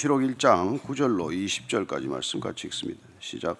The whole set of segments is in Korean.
계시록 1장 9절로 20절까지 말씀 같이 읽습니다. 시작.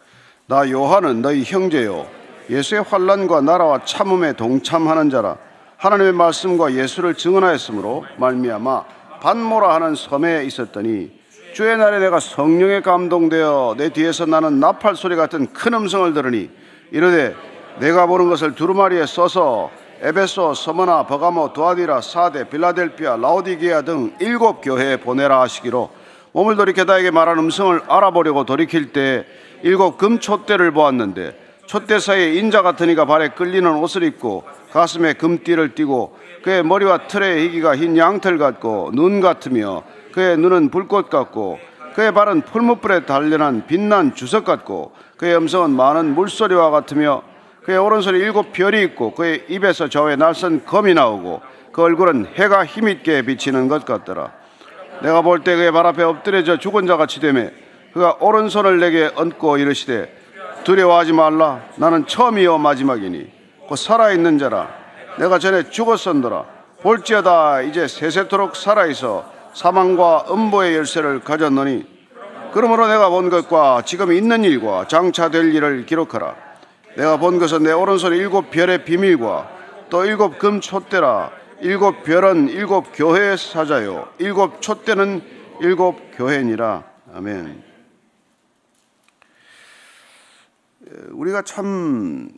나 요한은 너희 형제요 예수의 환난과 나라와 참음에 동참하는 자라. 하나님의 말씀과 예수를 증언하였으므로 말미암아 반모라 하는 섬에 있었더니 주의 날에 내가 성령에 감동되어 내 뒤에서 나는 나팔 소리 같은 큰 음성을 들으니 이르되 내가 보는 것을 두루마리에 써서 에베소, 서머나, 버가모, 두아디라, 사데, 빌라델피아, 라오디게아 등 7 교회에 보내라 하시기로 몸을 돌이켜 나에게 말한 음성을 알아보려고 돌이킬 때 7 금촛대를 보았는데 촛대 사이에 인자 같은 이가 발에 끌리는 옷을 입고 가슴에 금띠를 띠고 그의 머리와 털의 희기가 흰 양털 같고 눈 같으며 그의 눈은 불꽃 같고 그의 발은 풀무불에 단련한 빛난 주석 같고 그의 음성은 많은 물소리와 같으며 그의 오른손에 7 별이 있고 그의 입에서 좌우에 날선 검이 나오고 그 얼굴은 해가 힘있게 비치는 것 같더라. 내가 볼 때 그의 발 앞에 엎드려져 죽은 자같이 되매 그가 오른손을 내게 얹고 이르시되 두려워하지 말라. 나는 처음이요 마지막이니 곧 살아있는 자라. 내가 전에 죽었었노라. 볼지어다 이제 세세토록 살아있어 사망과 음보의 열쇠를 가졌노니 그러므로 내가 본 것과 지금 있는 일과 장차 될 일을 기록하라. 내가 본 것은 내 오른손에 7 별의 비밀과 또 7 금촛대라. 7 별은 7 교회의 사자요 7 촛대는 7 교회니라. 아멘. 우리가 참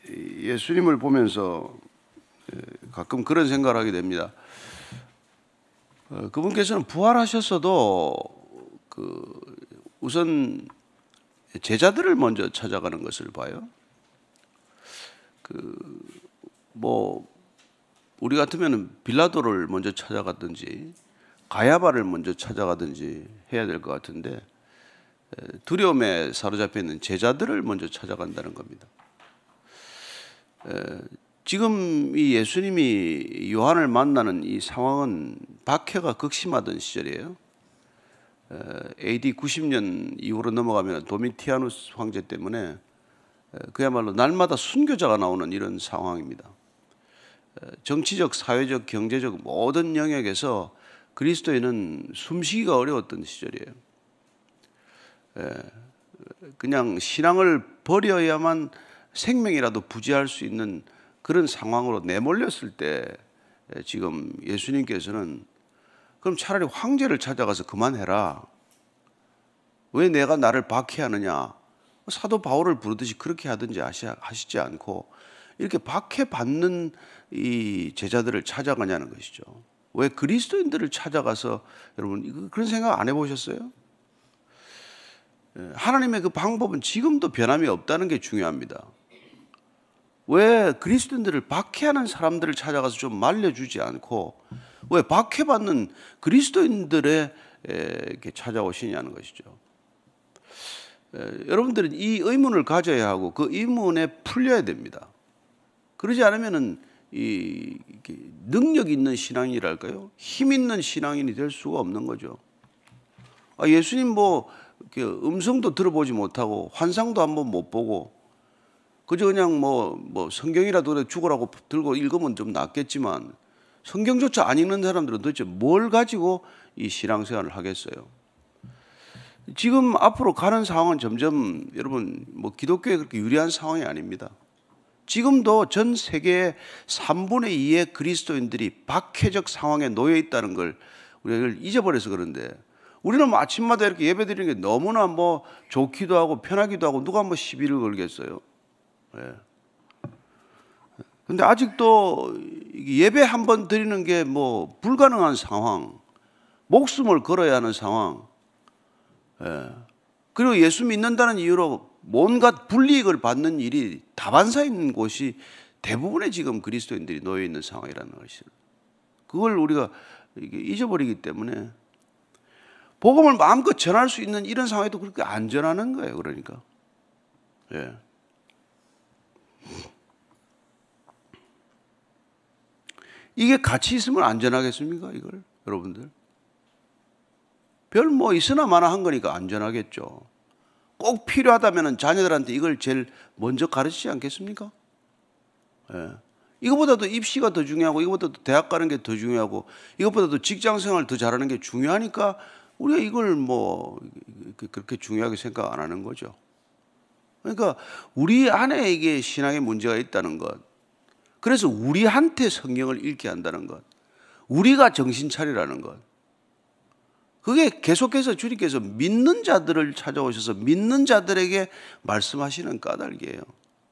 예수님을 보면서 가끔 그런 생각을 하게 됩니다. 그분께서는 부활하셨어도 우선 제자들을 먼저 찾아가는 것을 봐요. 우리 같으면 빌라도를 먼저 찾아갔든지 가야바를 먼저 찾아가든지 해야 될 것 같은데 두려움에 사로잡혀 있는 제자들을 먼저 찾아간다는 겁니다. 지금 이 예수님이 요한을 만나는 이 상황은 박해가 극심하던 시절이에요. AD 90년 이후로 넘어가면 도미티아누스 황제 때문에 그야말로 날마다 순교자가 나오는 이런 상황입니다. 정치적, 사회적, 경제적 모든 영역에서 그리스도인은 숨쉬기가 어려웠던 시절이에요. 그냥 신앙을 버려야만 생명이라도 부지할 수 있는 그런 상황으로 내몰렸을 때 지금 예수님께서는 그럼 차라리 황제를 찾아가서 그만해라. 왜 내가 나를 박해하느냐. 사도 바울을 부르듯이 그렇게 하든지 하시지 않고 이렇게 박해받는 이 제자들을 찾아가냐는 것이죠. 왜 그리스도인들을 찾아가서 여러분 그런 생각 안 해보셨어요? 하나님의 그 방법은 지금도 변함이 없다는 게 중요합니다. 왜 그리스도인들을 박해하는 사람들을 찾아가서 좀 말려주지 않고 왜 박해받는 그리스도인들에게 찾아오시냐는 것이죠. 여러분들은 이 의문을 가져야 하고 그 의문에 풀려야 됩니다. 그러지 않으면은 이 능력 있는 신앙이랄까요? 힘 있는 신앙인이 될 수가 없는 거죠. 예수님 음성도 들어보지 못하고 환상도 한번 못 보고 그저 그냥 성경이라도 죽으라고 들고 읽으면 좀 낫겠지만 성경조차 안 읽는 사람들은 도대체 뭘 가지고 이 신앙생활을 하겠어요? 지금 앞으로 가는 상황은 점점 여러분 기독교에 그렇게 유리한 상황이 아닙니다. 지금도 전 세계의 3분의 2의 그리스도인들이 박해적 상황에 놓여 있다는 걸 우리가 잊어버려서 그런데 우리는 아침마다 이렇게 예배 드리는 게 너무나 좋기도 하고 편하기도 하고 누가 시비를 걸겠어요. 근데 아직도 예배 한 번 드리는 게 불가능한 상황, 목숨을 걸어야 하는 상황, 그리고 예수 믿는다는 이유로 온갖 불이익을 받는 일이 다반사 있는 곳이 대부분의 지금 그리스도인들이 놓여 있는 상황이라는 것이죠. 그걸 우리가 잊어버리기 때문에 복음을 마음껏 전할 수 있는 이런 상황에도 그렇게 안 전하는 거예요. 그러니까 이게 같이 있으면 안전하겠습니까? 이걸 여러분들 별 있으나 마나 한 거니까 안전하겠죠. 꼭 필요하다면 자녀들한테 이걸 제일 먼저 가르치지 않겠습니까? 이것보다도 입시가 더 중요하고 이것보다도 대학 가는 게 더 중요하고 이것보다도 직장 생활 더 잘하는 게 중요하니까 우리가 이걸 뭐 그렇게 중요하게 생각 안 하는 거죠. 그러니까 우리 안에 이게 신앙의 문제가 있다는 것, 그래서 우리한테 성경을 읽게 한다는 것, 우리가 정신 차리라는 것, 그게 계속해서 주님께서 믿는 자들을 찾아오셔서 믿는 자들에게 말씀하시는 까닭이에요.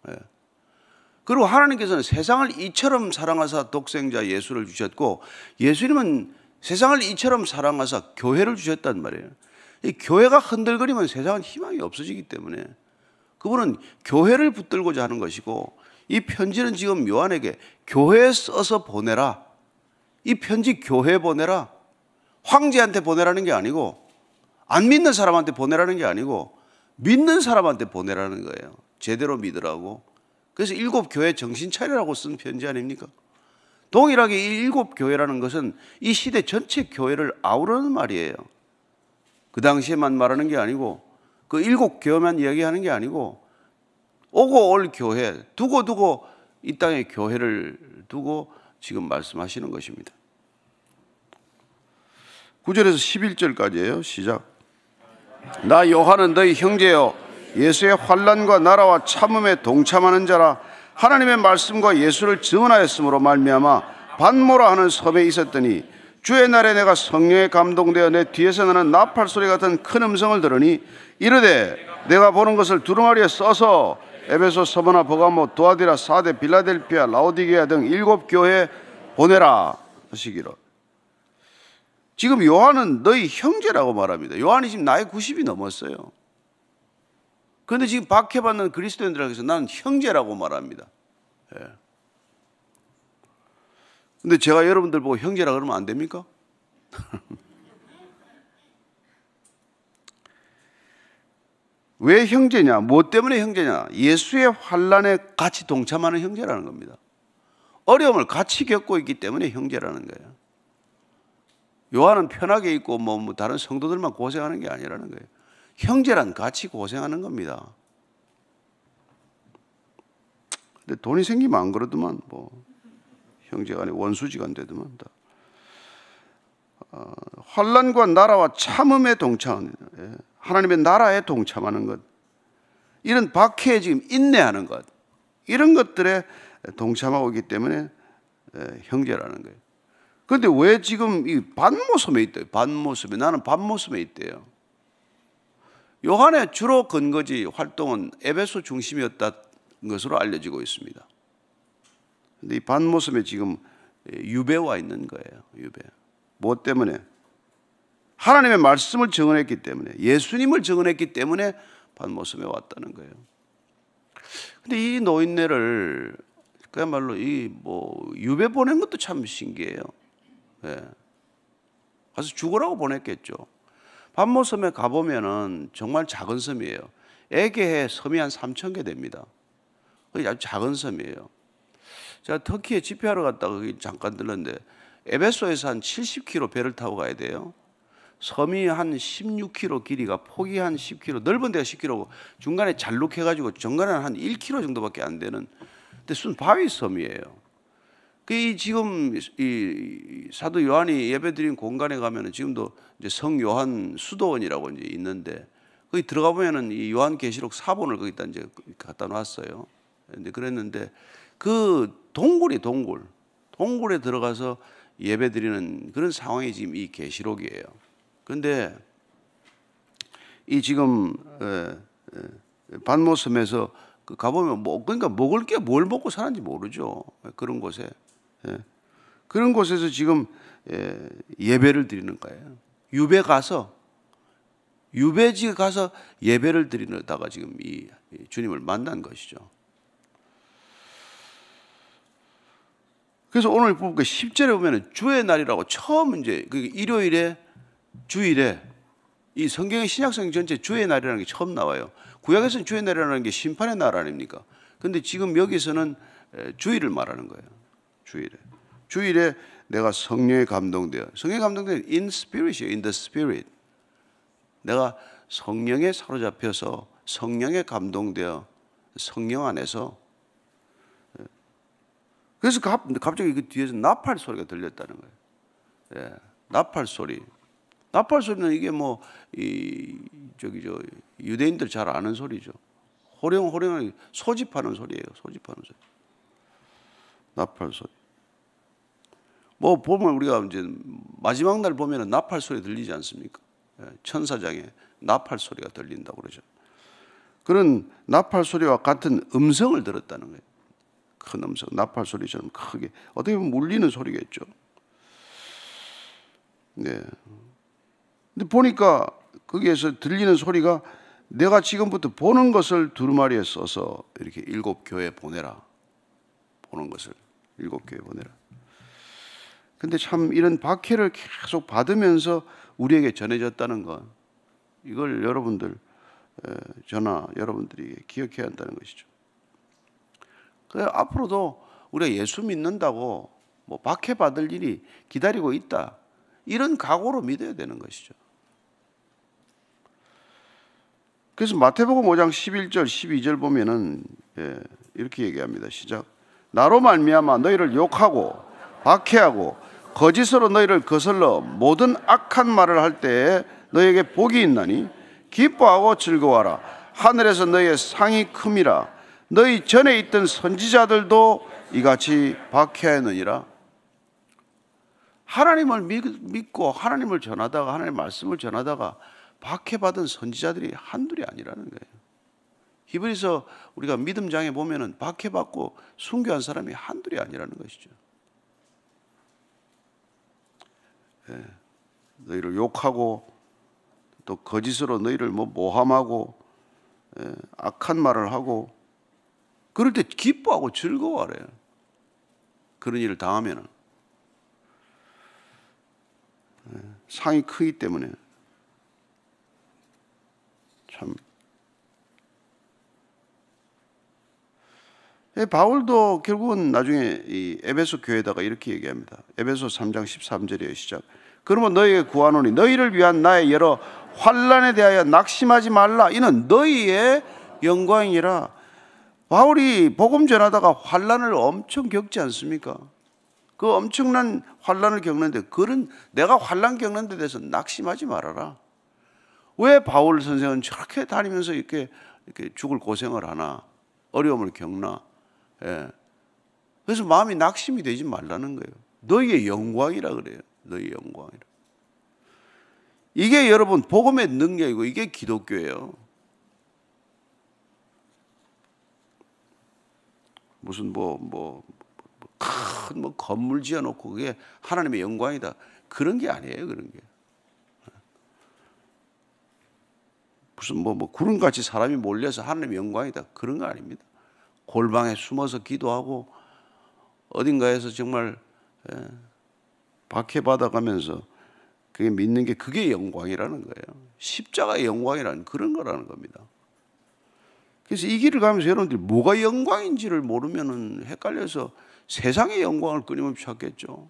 예. 그리고 하나님께서는 세상을 이처럼 사랑하사 독생자 예수를 주셨고, 예수님은 세상을 이처럼 사랑하사 교회를 주셨단 말이에요. 이 교회가 흔들거리면 세상은 희망이 없어지기 때문에 그분은 교회를 붙들고자 하는 것이고, 이 편지는 지금 요한에게 교회에 써서 보내라, 이 편지 교회에 보내라, 황제한테 보내라는 게 아니고, 안 믿는 사람한테 보내라는 게 아니고 믿는 사람한테 보내라는 거예요. 제대로 믿으라고. 그래서 7 교회 정신 차리라고 쓴 편지 아닙니까? 동일하게 이 7 교회라는 것은 이 시대 전체 교회를 아우르는 말이에요. 그 당시에만 말하는 게 아니고, 그 7 교회만 이야기하는 게 아니고, 오고 올 교회, 두고 이 땅의 교회를 두고 지금 말씀하시는 것입니다. 9절에서 11절까지예요. 시작. 나 요한은 너희 형제요 예수의 환난과 나라와 참음에 동참하는 자라. 하나님의 말씀과 예수를 증언하였으므로 말미암아 반모라 하는 섬에 있었더니, 주의 날에 내가 성령에 감동되어 내 뒤에서 나는 나팔 소리 같은 큰 음성을 들으니 이르되, 내가 보는 것을 두루마리에 써서 에베소, 서머나, 버가모, 두아디라, 사데, 빌라델피아, 라오디게아 등 7 교회에 보내라 하시기로. 지금 요한은 너희 형제라고 말합니다. 요한이 지금 나이 90이 넘었어요. 그런데 지금 박해받는 그리스도인들에게서 나는 형제라고 말합니다. 예. 근데 제가 여러분들 보고 형제라 그러면 안 됩니까? 왜 형제냐? 무엇 때문에 형제냐? 예수의 환난에 같이 동참하는 형제라는 겁니다. 어려움을 같이 겪고 있기 때문에 형제라는 거예요. 요한은 편하게 있고 뭐 다른 성도들만 고생하는 게 아니라는 거예요. 형제란 같이 고생하는 겁니다. 근데 돈이 생기면 안 그러더만, 뭐 형제가 아니고 원수지간 되더만 다. 환난과 나라와 참음에 동참하는, 하나님의 나라에 동참하는 것, 이런 박해에 지금 인내하는 것, 이런 것들에 동참하고 있기 때문에 형제라는 거예요. 그런데 왜 지금 이 반모섬에 있대요? 반모섬에, 나는 반모섬에 있대요. 요한의 주로 근거지 활동은 에베소 중심이었다는 것으로 알려지고 있습니다. 그런데 이 반모섬에 지금 유배 와 있는 거예요. 유배. 무엇 때문에? 하나님의 말씀을 증언했기 때문에, 예수님을 증언했기 때문에 반모섬에 왔다는 거예요. 근데 이 노인네를 그야말로 유배 보낸 것도 참 신기해요. 예. 가서 죽으라고 보냈겠죠. 반모섬에 가보면은 정말 작은 섬이에요. 에게해 섬이 한 3,000개 됩니다. 아주 작은 섬이에요. 제가 터키에 집회하러 갔다가 거기 잠깐 들렀는데, 에베소에서 한 70km 배를 타고 가야 돼요. 섬이 한 16km 길이가, 폭이 한 10km, 넓은 데가 10km고 중간에 잘룩해가지고 중간에는 한 1km 정도밖에 안 되는, 근데 순 바위 섬이에요. 지금 이 사도 요한이 예배드린 공간에 가면은 지금도 이제 성 요한 수도원이라고 이제 있는데, 거기 들어가 보면은 이 요한계시록 4본을 거기다 이제 갖다 놨어요. 근데 그랬는데 그 동굴에 들어가서 예배드리는 그런 상황이 지금 이 계시록이에요. 그런데 이 지금 반모섬에서 가보면 그러니까 먹을 게 뭘 먹고 사는지 모르죠. 그런 곳에. 그런 곳에서 지금 예배를 드리는 거예요. 유배지에 가서 예배를 드리다가 지금 이 주님을 만난 것이죠. 그래서 오늘 보니까 10절에 보면 주의 날이라고 처음 이제 일요일에, 주일에, 이 성경의 신약성경 전체 주의 날이라는 게 처음 나와요. 구약에서는 주의 날이라는 게 심판의 날 아닙니까? 그런데 지금 여기서는 주일을 말하는 거예요. 주일에 내가 성령에 감동되어, 성령에 감동되어 in spirit이에요. in the spirit. 내가 성령에 사로잡혀서 성령에 감동되어 성령 안에서, 그래서 갑자기 그 뒤에서 나팔 소리가 들렸다는 거예요. 나팔 소리. 나팔 소리는 이게 뭐 유대인들 잘 아는 소리죠. 호령호령하게 소집하는 소리예요. 소집하는 소리. 나팔 소리. 뭐 보면 우리가 이제 마지막 날 보면은 나팔 소리 들리지 않습니까? 천사장에 나팔 소리가 들린다고 그러죠. 그런 나팔 소리와 같은 음성을 들었다는 거예요. 큰 음성, 나팔 소리처럼 크게, 어떻게 보면 울리는 소리겠죠. 네. 근데 보니까 거기에서 들리는 소리가 내가 지금부터 보는 것을 두루마리에 써서 이렇게 7교회에 보내라. 보는 것을 7교회에 보내라. 근데 참 이런 박해를 계속 받으면서 우리에게 전해졌다는 것, 이걸 저나 여러분들이 기억해야 한다는 것이죠. 그래서 앞으로도 우리가 예수 믿는다고 뭐 박해받을 일이 기다리고 있다, 이런 각오로 믿어야 되는 것이죠. 그래서 마태복음 5장 11절 12절 보면은 이렇게 얘기합니다. 시작. 나로 말미암아 너희를 욕하고 박해하고 거짓으로 너희를 거슬러 모든 악한 말을 할 때에 너희에게 복이 있나니 기뻐하고 즐거워하라. 하늘에서 너희의 상이 큼이라. 너희 전에 있던 선지자들도 이같이 박해하느니라. 하나님을 믿고 하나님을 전하다가, 하나님의 말씀을 전하다가 박해받은 선지자들이 한둘이 아니라는 거예요. 히브리서 우리가 믿음장에 보면은 박해받고 순교한 사람이 한둘이 아니라는 것이죠. 너희를 욕하고 또 거짓으로 너희를 모함하고 악한 말을 하고, 그럴 때 기뻐하고 즐거워하래요. 그런 일을 당하면은 상이 크기 때문에. 참 바울도 결국은 나중에 이 에베소 교회에다가 이렇게 얘기합니다. 에베소 3장 13절이에요. 시작. 그러면 너희에게 구하노니 너희를 위한 나의 여러 환난에 대하여 낙심하지 말라. 이는 너희의 영광이라. 바울이 복음 전하다가 환난을 엄청 겪지 않습니까? 그 엄청난 환난을 겪는데, 그런 내가 환난 겪는 데 대해서 낙심하지 말아라. 왜 바울 선생은 저렇게 다니면서 이렇게 죽을 고생을 하나, 어려움을 겪나? 그래서 마음이 낙심이 되지 말라는 거예요. 너희의 영광이라 그래요. 너희의 영광이라. 이게 여러분 복음의 능력이고 이게 기독교예요. 무슨 큰 건물 지어놓고 그게 하나님의 영광이다, 그런 게 아니에요. 그런 게 무슨 구름같이 사람이 몰려서 하나님의 영광이다, 그런 거 아닙니다. 골방에 숨어서 기도하고 어딘가에서 정말 박해받아가면서 그게 믿는 게, 그게 영광이라는 거예요. 십자가의 영광이라는 그런 거라는 겁니다. 그래서 이 길을 가면서 여러분들이 뭐가 영광인지를 모르면은 헷갈려서 세상의 영광을 끊임없이 찾겠죠.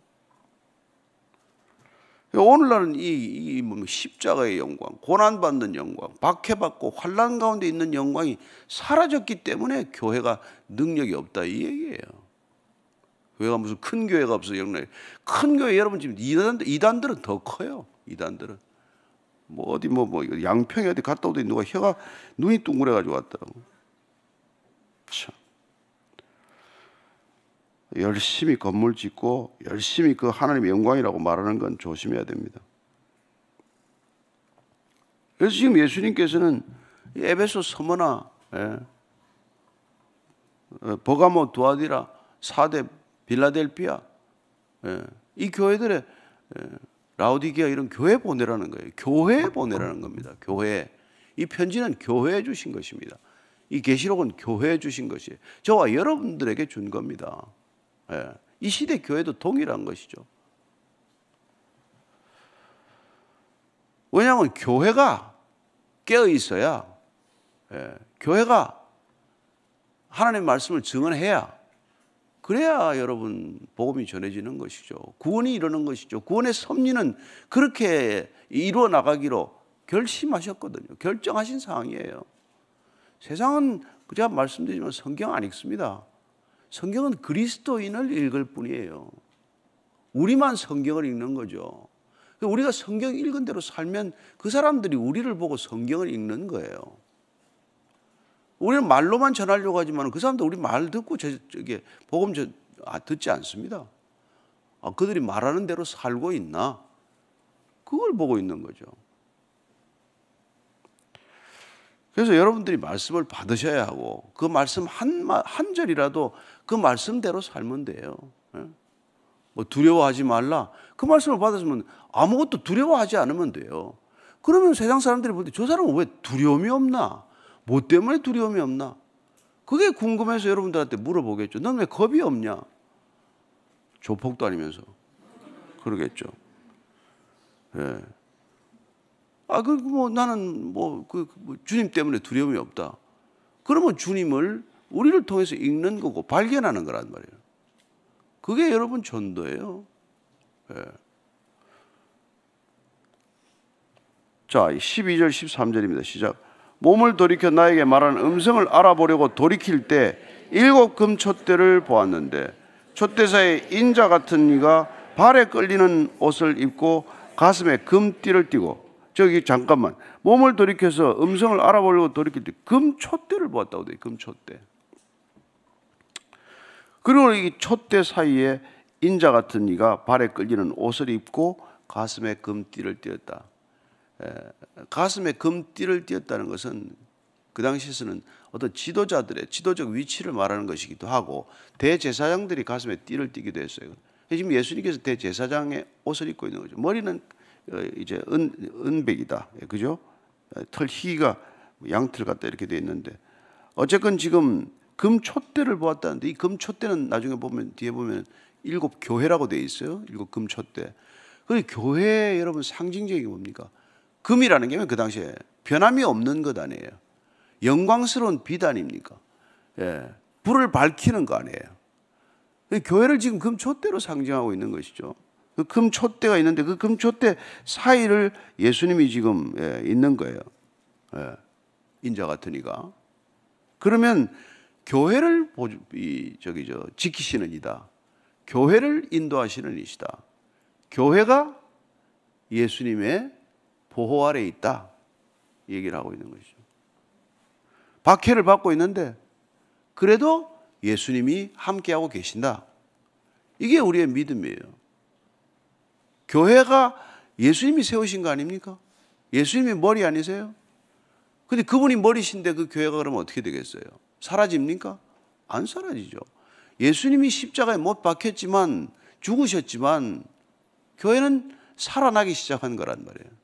오늘날은 이 십자가의 영광, 고난받는 영광, 박해받고 환난 가운데 있는 영광이 사라졌기 때문에 교회가 능력이 없다, 이 얘기예요. 교회가 무슨 큰 교회가 없어요. 큰 교회, 여러분 지금 이단들은 더 커요. 이단들은 어디 양평에 어디 갔다 오더니 누가 혀가 눈이 둥그래가지고 왔더라고. 참. 열심히 건물 짓고 열심히 그 하나님의 영광이라고 말하는 건 조심해야 됩니다. 그래서 지금 예수님께서는 에베소, 스무나, 버가모, 두아디라, 사대, 빌라델피아, 이 교회들의 라오디게아, 이런 교회 보내라는 거예요. 교회에 보내라는 겁니다. 교회. 이 편지는 교회에 주신 것입니다. 이 계시록은 교회에 주신 것이에요. 저와 여러분들에게 준 겁니다. 이 시대 교회도 동일한 것이죠. 왜냐하면 교회가 깨어 있어야, 교회가 하나님의 말씀을 증언해야, 그래야 여러분 복음이 전해지는 것이죠. 구원이 이루는 것이죠. 구원의 섭리는 그렇게 이루어 나가기로 결심하셨거든요. 결정하신 상황이에요. 세상은 제가 말씀드리지만 성경 안 읽습니다. 성경은 그리스도인을 읽을 뿐이에요. 우리만 성경을 읽는 거죠. 우리가 성경 읽은 대로 살면 그 사람들이 우리를 보고 성경을 읽는 거예요. 우리는 말로만 전하려고 하지만 그 사람들 우리 말 듣고 저게 복음 듣지 않습니다. 그들이 말하는 대로 살고 있나? 그걸 보고 있는 거죠. 그래서 여러분들이 말씀을 받으셔야 하고 그 말씀 한 절이라도 그 말씀대로 살면 돼요. 뭐 두려워하지 말라. 그 말씀을 받았으면 아무것도 두려워하지 않으면 돼요. 그러면 세상 사람들이 볼 때 저 사람은 왜 두려움이 없나? 뭐 때문에 두려움이 없나? 그게 궁금해서 여러분들한테 물어보겠죠. 넌 왜 겁이 없냐? 조폭도 아니면서. 그러겠죠. 예. 나는 주님 때문에 두려움이 없다. 그러면 주님을 우리를 통해서 읽는 거고 발견하는 거란 말이에요. 그게 여러분 전도예요. 예. 자, 12절 13절입니다. 시작. 몸을 돌이켜 나에게 말하는 음성을 알아보려고 돌이킬 때 7 금촛대를 보았는데 촛대사에 인자 같은 이가 발에 끌리는 옷을 입고 가슴에 금띠를 띠고 저기 잠깐만 몸을 돌이켜서 음성을 알아보려고 돌이킬 때 금촛대를 보았다고 돼요. 금촛대. 그리고 이 촛대 사이에 인자 같은 이가 발에 끌리는 옷을 입고 가슴에 금띠를 띠었다. 가슴에 금띠를 띠었다는 것은 그 당시에서는 어떤 지도자들의 지도적 위치를 말하는 것이기도 하고 대제사장들이 가슴에 띠를 띠기도 했어요. 지금 예수님께서 대제사장의 옷을 입고 있는 거죠. 머리는 이제 은백이다, 그죠? 털 희가 양털 같다 이렇게 돼 있는데 어쨌건 지금 금촛대를 보았다는데 이 금촛대는 나중에 보면 뒤에 보면 7 교회라고 돼 있어요. 7 금촛대. 그 교회 여러분 상징적인 게 뭡니까? 금이라는 게 그 당시에 변함이 없는 것 아니에요. 영광스러운 빛 아닙니까? 예, 불을 밝히는 거 아니에요. 교회를 지금 금촛대로 상징하고 있는 것이죠. 그 금촛대가 있는데 그 금촛대 사이를 예수님이 지금 있는 거예요. 예, 인자 같은 이가. 그러면 교회를 지키시는 이다. 교회를 인도하시는 이시다. 교회가 예수님의 보호 아래에 있다. 이 얘기를 하고 있는 것이죠. 박해를 받고 있는데 그래도 예수님이 함께하고 계신다. 이게 우리의 믿음이에요. 교회가 예수님이 세우신 거 아닙니까? 예수님이 머리 아니세요? 근데 그분이 머리신데 그 교회가 그러면 어떻게 되겠어요? 사라집니까? 안 사라지죠. 예수님이 십자가에 못 박혔지만 죽으셨지만 교회는 살아나기 시작한 거란 말이에요.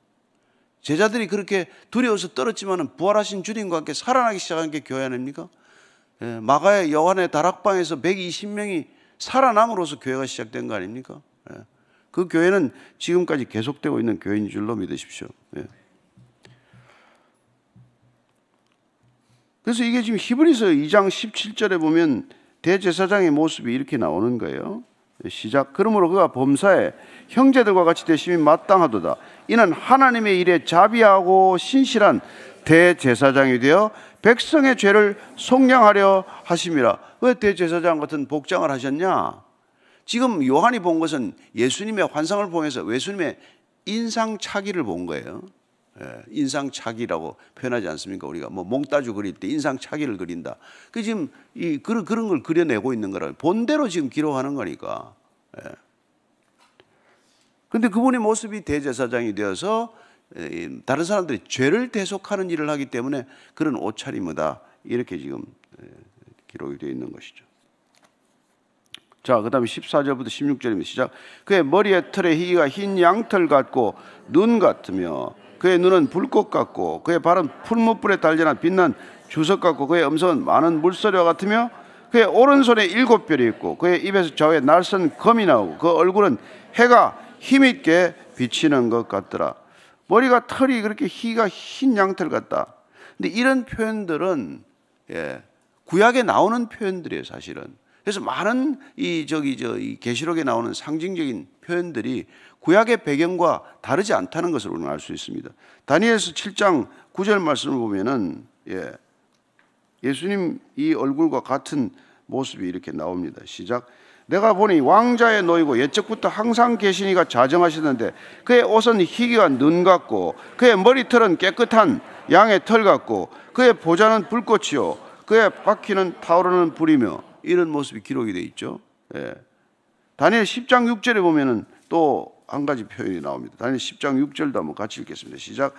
제자들이 그렇게 두려워서 떨었지만 부활하신 주님과 함께 살아나기 시작한 게 교회 아닙니까? 마가의 요한의 다락방에서 120명이 살아남으로써 교회가 시작된 거 아닙니까? 그 교회는 지금까지 계속되고 있는 교회인 줄로 믿으십시오. 그래서 이게 지금 히브리서 2장 17절에 보면 대제사장의 모습이 이렇게 나오는 거예요. 시작. 그러므로 그가 범사에 형제들과 같이 되심이 마땅하도다. 이는 하나님의 일에 자비하고 신실한 대제사장이 되어 백성의 죄를 속량하려 하심이라. 왜 대제사장 같은 복장을 하셨냐? 지금 요한이 본 것은 예수님의 환상을 보면서 예수님의 인상착의를 본 거예요. 인상착의라고 표현하지 않습니까? 우리가 몽따주 그릴 때 인상착의를 그린다. 그 지금 그런 걸 그려내고 있는 거라 본대로 지금 기록하는 거니까. 그런데 그분의 모습이 대제사장이 되어서 다른 사람들이 죄를 대속하는 일을 하기 때문에 그런 옷차림이다. 이렇게 지금 기록이 되어 있는 것이죠. 자, 그 다음에 14절부터 16절입니다. 시작. 그의 머리에 털의 희가 흰 양털 같고 눈 같으며 그의 눈은 불꽃 같고 그의 발은 풀무불에 달려나 빛난 주석 같고 그의 음성은 많은 물소리와 같으며 그의 오른손에 7별이 있고 그의 입에서 좌우에 날선 검이 나오고 그 얼굴은 해가 힘있게 비치는 것 같더라. 머리가 털이 그렇게 희가 흰 양털 같다. 근데 이런 표현들은 구약에 나오는 표현들이에요, 사실은. 그래서 많은 이 계시록에 나오는 상징적인 표현들이 구약의 배경과 다르지 않다는 것을 우리는 알 수 있습니다. 다니엘서 7장 9절 말씀을 보면은 예수님 이 얼굴과 같은 모습이 이렇게 나옵니다. 시작. 내가 보니 왕자의 노이고 옛적부터 항상 계시니가 자정하시던데 그의 옷은 희귀한 눈 같고 그의 머리털은 깨끗한 양의 털 같고 그의 보좌는 불꽃이요 그의 바퀴는 타오르는 불이며 이런 모습이 기록이 되어 있죠. 예. 다니엘 10장 6절에 보면은 또 한 가지 표현이 나옵니다. 다니엘 10장 6절도 한번 같이 읽겠습니다. 시작.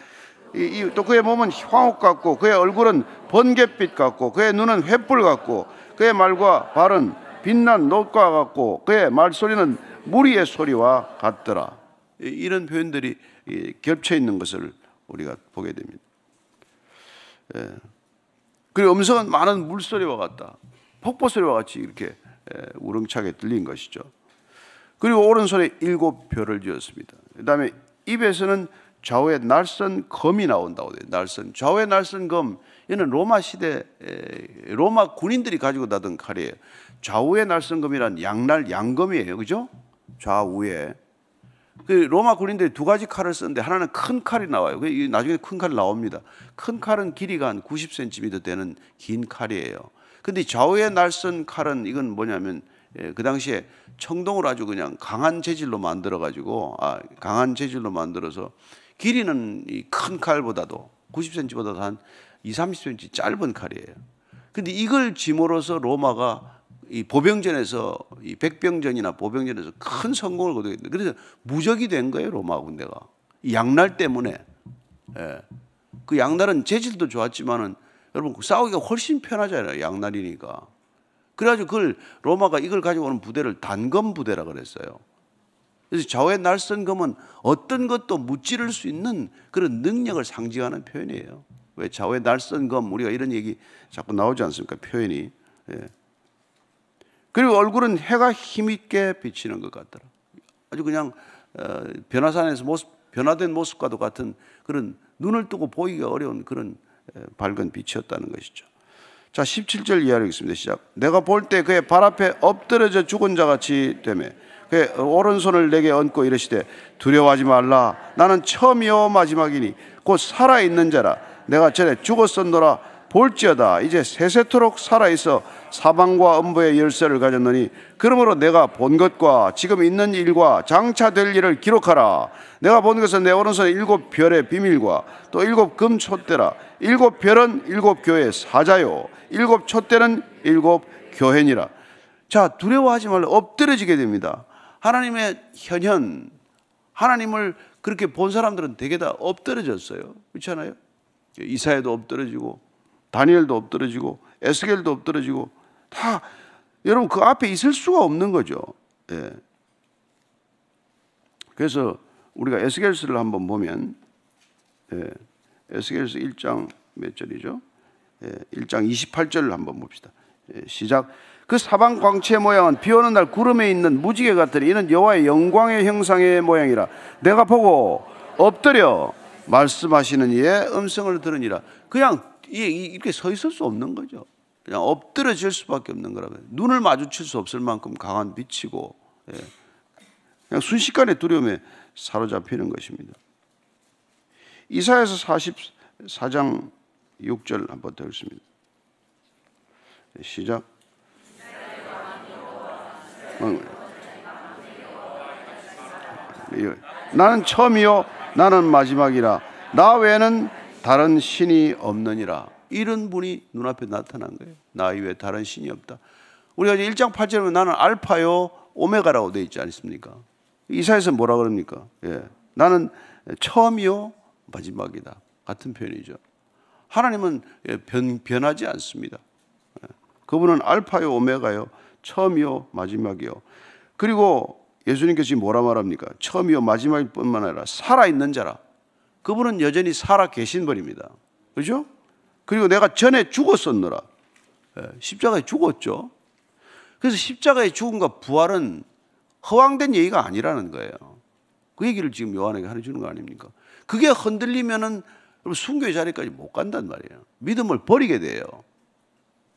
또 그의 몸은 황옥 같고 그의 얼굴은 번갯빛 같고 그의 눈은 횃불 같고 그의 말과 발은 빛난 놋과 같고 그의 말소리는 무리의 소리와 같더라. 이런 표현들이 겹쳐 있는 것을 우리가 보게 됩니다. 그리고 음성은 많은 물소리와 같다. 폭포 소리와 같이 이렇게 우렁차게 들린 것이죠. 그리고 오른손에 7별을 지었습니다. 그 다음에 입에서는 좌우에 날선 검이 나온다고 돼요. 날선, 좌우에 날선 검, 이는 로마 시대 로마 군인들이 가지고 나던 칼이에요. 좌우에 날선 검이란 양검이에요, 그죠? 좌우에. 그 로마 군인들이 두 가지 칼을 쓰는데 하나는 큰 칼이 나와요. 나중에 큰 칼이 나옵니다. 큰 칼은 길이가 한 90cm 되는 긴 칼이에요. 근데 좌우에 날선 칼은 이건 뭐냐면 그 당시에 청동을 아주 그냥 강한 재질로 만들어서 길이는 이 큰 칼보다도 90cm보다도 한 20-30cm 짧은 칼이에요. 근데 이걸 짐으로써 로마가 이 보병전에서 이 백병전이나 보병전에서 큰 성공을 거두게 됩니다. 그래서 무적이 된 거예요, 로마 군대가. 이 양날 때문에. 예. 그 양날은 재질도 좋았지만은 여러분 싸우기가 훨씬 편하잖아요, 양날이니까. 그래가지고 그걸 로마가 이걸 가지고 오는 부대를 단검 부대라 그랬어요. 그래서 좌우에 날선 검은 어떤 것도 무찌를 수 있는 그런 능력을 상징하는 표현이에요. 왜 좌우에 날선 검, 우리가 이런 얘기 자꾸 나오지 않습니까? 표현이. 예. 그리고 얼굴은 해가 힘있게 비치는 것 같더라. 아주 그냥 변화산에서 변화된 모습과도 같은 그런 눈을 뜨고 보기가 어려운 그런 밝은 빛이었다는 것이죠. 자, 17절 이해하겠습니다. 시작. 내가 볼 때 그의 발 앞에 엎드려져 죽은 자 같이 되매 그의 오른손을 내게 얹고 이르시되 두려워하지 말라. 나는 처음이요 마지막이니 곧 살아있는 자라. 내가 전에 죽었었노라. 볼지어다 이제 세세토록 살아있어 사방과 음부의 열쇠를 가졌노니 그러므로 내가 본 것과 지금 있는 일과 장차 될 일을 기록하라. 내가 본 것은 내 오른손에 7별의 비밀과 또 7금 촛대라. 7별은 7교회의 사자요 7촛대는 7교회니라. 자, 두려워하지 말라. 엎드려지게 됩니다. 하나님의 현현, 하나님을 그렇게 본 사람들은 대개 다 엎드려졌어요. 그렇지 않아요? 이사야도 엎드려지고 다니엘도 엎드려지고 에스겔도 엎드려지고 다 여러분 그 앞에 있을 수가 없는 거죠. 예. 그래서 우리가 에스겔서를 한번 보면 에스겔서 1장 몇 절이죠? 1장 28절을 한번 봅시다. 시작. 그 사방 광채의 모양은 비 오는 날 구름에 있는 무지개 같으니 이는 여호와의 영광의 형상의 모양이라. 내가 보고 엎드려 말씀하시는 이의 음성을 들으니라. 그냥 이렇게 서 있을 수 없는 거죠. 그냥 엎드려질 수밖에 없는 거라고요. 눈을 마주칠 수 없을 만큼 강한 빛이고 그냥 순식간에 두려움에 사로잡히는 것입니다. 이사야서 44장 6절 한번 더 읽습니다. 시작. 나는 처음이요 나는 마지막이라. 나 외에는 다른 신이 없느니라. 이런 분이 눈앞에 나타난 거예요. 나 이외에 다른 신이 없다. 우리가 이제 1장 8절에 보면 나는 알파요 오메가라고 되어 있지 않습니까? 이사야서 뭐라 그럽니까? 나는 처음이요 마지막이다. 같은 표현이죠. 하나님은 변하지 않습니다. 그분은 알파요 오메가요 처음이요 마지막이요. 그리고 예수님께서 지금 뭐라 말합니까? 처음이요 마지막일 뿐만 아니라 살아있는 자라. 그분은 여전히 살아 계신 분입니다. 그렇죠? 그리고 내가 전에 죽었었노라. 십자가에 죽었죠. 그래서 십자가의 죽음과 부활은 허황된 얘기가 아니라는 거예요. 그 얘기를 지금 요한에게 해주는 거 아닙니까? 그게 흔들리면은 순교의 자리까지 못 간단 말이에요. 믿음을 버리게 돼요.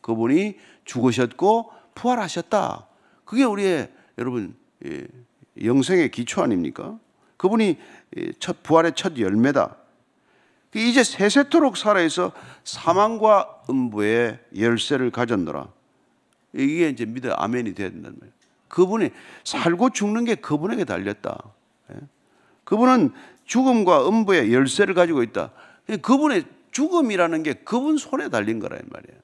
그분이 죽으셨고 부활하셨다. 그게 우리의 여러분 영생의 기초 아닙니까? 그분이 부활의 첫 열매다. 이제 세세토록 살아있어 사망과 음부의 열쇠를 가졌노라. 이게 이제 믿어 아멘이 돼야 된단 말이에요. 그분이 살고 죽는 게 그분에게 달렸다. 그분은 죽음과 음부의 열쇠를 가지고 있다. 그분의 죽음이라는 게 그분 손에 달린 거란 말이에요.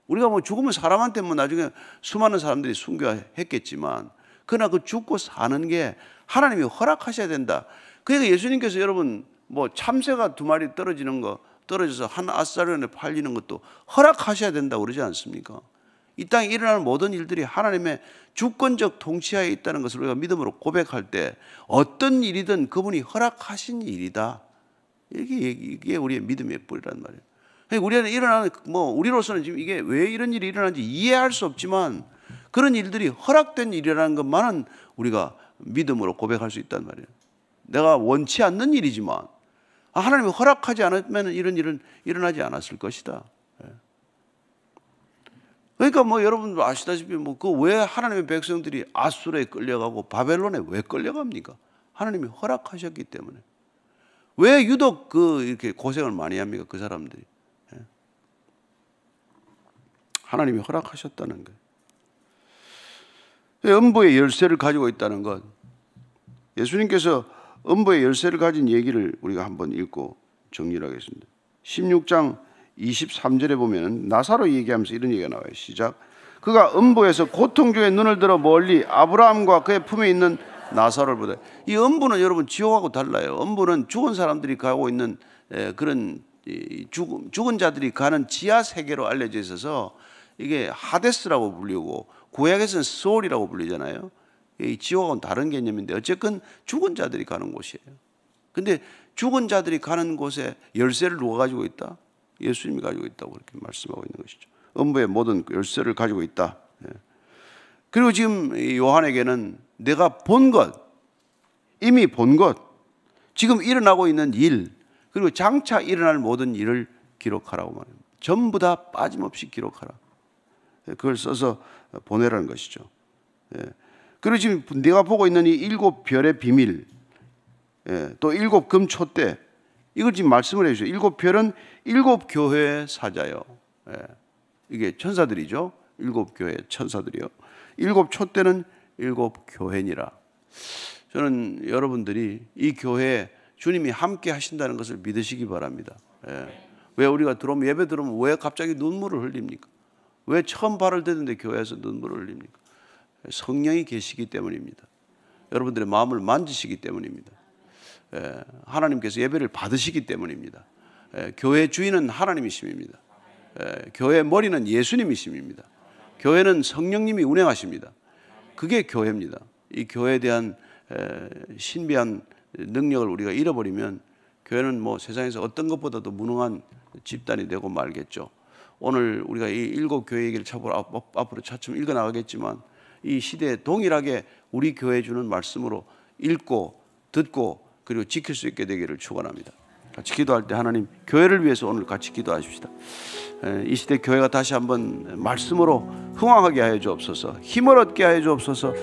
우리가 뭐 죽으면 사람한테 뭐 나중에 수많은 사람들이 순교했겠지만, 그러나 그 죽고 사는 게 하나님이 허락하셔야 된다. 그러니까 예수님께서 여러분 뭐 참새가 2마리 떨어져서 한 아싸리온에 팔리는 것도 허락하셔야 된다고 그러지 않습니까? 이 땅에 일어나는 모든 일들이 하나님의 주권적 통치하에 있다는 것을 우리가 믿음으로 고백할 때 어떤 일이든 그분이 허락하신 일이다. 이게 우리의 믿음의 뿌리란 말이에요. 우리는 일어나는 우리로서는 지금 이게 왜 이런 일이 일어나는지 이해할 수 없지만 그런 일들이 허락된 일이라는 것만은 우리가 믿음으로 고백할 수 있단 말이에요. 내가 원치 않는 일이지만 하나님이 허락하지 않으면 이런 일은 일어나지 않았을 것이다. 그러니까 여러분도 아시다시피 왜 하나님의 백성들이 아수르에 끌려가고 바벨론에 왜 끌려갑니까? 하나님이 허락하셨기 때문에. 왜 유독 이렇게 고생을 많이 합니까? 그 사람들이. 하나님이 허락하셨다는 거예요. 음부의 열쇠를 가지고 있다는 것. 예수님께서 음부의 열쇠를 가진 얘기를 우리가 한번 읽고 정리를 하겠습니다. 16장 23절에 보면 나사로 얘기하면서 이런 얘기가 나와요. 시작. 그가 음부에서 고통 중에 눈을 들어 멀리 아브라함과 그의 품에 있는 나사로를 보다. 이 음부는 여러분 지옥하고 달라요. 음부는 죽은 사람들이 가고 있는 그런 죽은 자들이 가는 지하 세계로 알려져 있어서 이게 하데스라고 불리고 구약에서는 스올이라고 불리잖아요. 이 지옥하고는 다른 개념인데 어쨌든 죽은 자들이 가는 곳이에요. 근데 죽은 자들이 가는 곳에 열쇠를 누가 가지고 있다? 예수님이 가지고 있다고 그렇게 말씀하고 있는 것이죠. 음부의 모든 열쇠를 가지고 있다. 그리고 지금 요한에게는 내가 본 것, 이미 본 것, 지금 일어나고 있는 일, 그리고 장차 일어날 모든 일을 기록하라고 말합니다. 전부 다 빠짐없이 기록하라. 그걸 써서 보내라는 것이죠. 그리고 지금 내가 보고 있는 이 7별의 비밀, 또 7 금촛대, 이걸 지금 말씀을 해주세요. 7별은 7 교회의 사자요. 이게 천사들이죠. 7 교회 천사들이요. 7 촛대는 7 교회니라. 저는 여러분들이 이 교회에 주님이 함께 하신다는 것을 믿으시기 바랍니다. 왜 우리가 예배 들어오면 왜 갑자기 눈물을 흘립니까? 왜 처음 발을 대는데 교회에서 눈물을 흘립니까? 성령이 계시기 때문입니다. 여러분들의 마음을 만지시기 때문입니다. 하나님께서 예배를 받으시기 때문입니다. 교회 주인은 하나님이십니다. 교회의 머리는 예수님이십니다. 교회는 성령님이 운행하십니다. 그게 교회입니다. 이 교회에 대한 신비한 능력을 우리가 잃어버리면 교회는 세상에서 어떤 것보다도 무능한 집단이 되고 말겠죠. 오늘 우리가 이 7 교회 얘기를 앞으로 차츰 읽어나가겠지만 이 시대에 동일하게 우리 교회에 주는 말씀으로 읽고 듣고 그리고 지킬 수 있게 되기를 축원합니다. 같이 기도할 때 하나님 교회를 위해서 오늘 같이 기도하십시다. 이 시대 교회가 다시 한번 말씀으로 흥황하게 하여 주옵소서. 힘을 얻게 하여 주옵소서.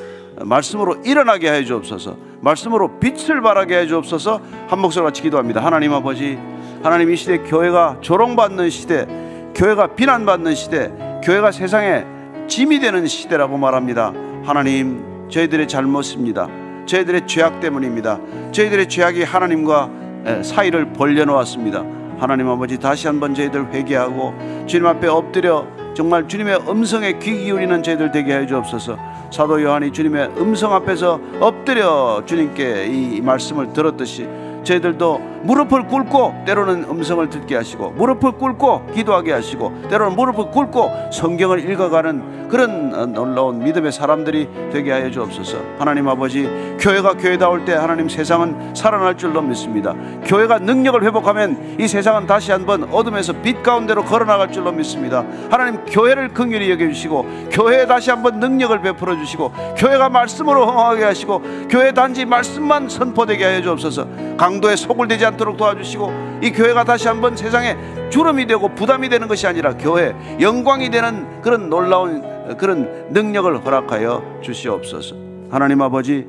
말씀으로 일어나게 하여 주옵소서. 말씀으로 빛을 발하게 하여 주옵소서. 한 목소리 같이 기도합니다. 하나님 아버지, 하나님 이 시대 교회가 조롱받는 시대, 교회가 비난받는 시대, 교회가 세상에 짐이 되는 시대라고 말합니다. 하나님, 저희들의 잘못입니다. 저희들의 죄악 때문입니다. 저희들의 죄악이 하나님과 사이를 벌려놓았습니다. 하나님 아버지, 다시 한번 저희들 회개하고 주님 앞에 엎드려 정말 주님의 음성에 귀 기울이는 저희들 되게 해 주옵소서. 사도 요한이 주님의 음성 앞에서 엎드려 주님께 이 말씀을 들었듯이 저희들도 무릎을 꿇고 때로는 음성을 듣게 하시고 무릎을 꿇고 기도하게 하시고 때로는 무릎을 꿇고 성경을 읽어가는 그런 놀라운 믿음의 사람들이 되게 하여 주옵소서. 하나님 아버지, 교회가 교회다울 때 하나님 세상은 살아날 줄로 믿습니다. 교회가 능력을 회복하면 이 세상은 다시 한번 어둠에서 빛 가운데로 걸어나갈 줄로 믿습니다. 하나님, 교회를 긍휼히 여겨주시고 교회에 다시 한번 능력을 베풀어 주시고 교회가 말씀으로 흥하게 하시고 교회 단지 말씀만 선포되게 하여 주옵소서. 강도에 소굴되지 않도록 도와주시고 이 교회가 다시 한번 세상에 주름이 되고 부담이 되는 것이 아니라 교회 영광이 되는 그런 놀라운 그런 능력을 허락하여 주시옵소서. 하나님 아버지,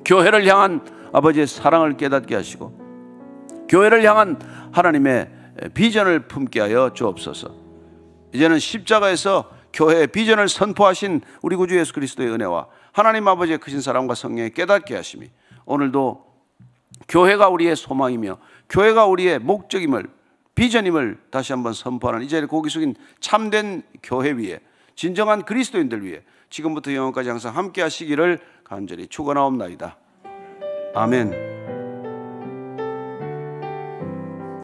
교회를 향한 아버지의 사랑을 깨닫게 하시고 교회를 향한 하나님의 비전을 품게 하여 주옵소서. 이제는 십자가에서 교회의 비전을 선포하신 우리 구주 예수 그리스도의 은혜와 하나님 아버지의 크신 사랑과 성령의 깨닫게 하심이 오늘도 교회가 우리의 소망이며 교회가 우리의 목적임을, 비전임을 다시 한번 선포하는 이 자리에 고개 숙인 참된 교회 위에, 진정한 그리스도인들 위해 지금부터 영원까지 항상 함께 하시기를 간절히 축원하옵나이다. 아멘.